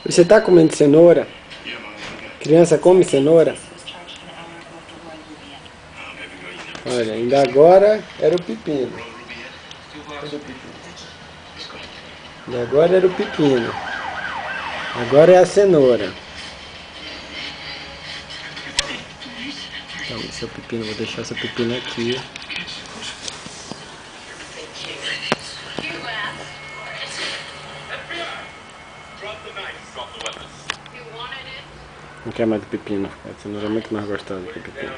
Você tá comendo cenoura? Criança come cenoura? Olha, ainda agora era o pepino. Cadê o pepino? E agora era o pepino. Agora é a cenoura. Então, seu pepino, vou deixar seu pepino aqui. Não quer mais do pepino. A cenoura é muito mais gostosa do que o pepino.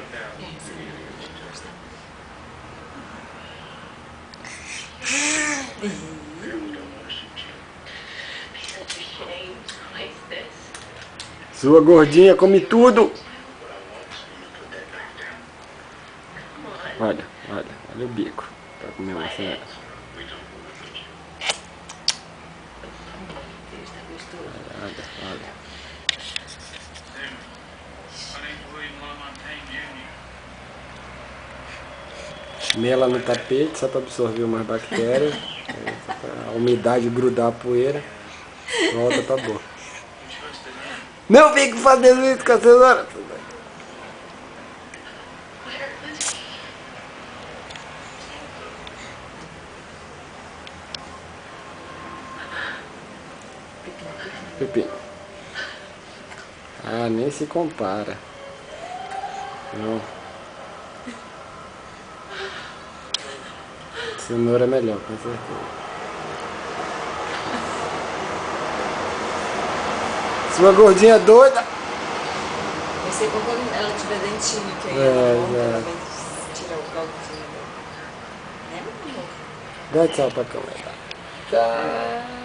Sua gordinha come tudo! Olha, olha, olha o bico. Pra comer uma cenoura. Olha, olha. Mela no tapete, só para absorver umas bactérias. A umidade grudar a poeira. Volta pra boca. Não fique fazendo isso com a cenoura! Pepino. Ah, nem se compara. Não. Cenoura é melhor, com certeza. Sua gordinha doida! Vai ser como quando ela tiver dentinho, que aí ela vai tirar o caldinho. Né, meu amor? Dá tchau pra câmera. Tchau!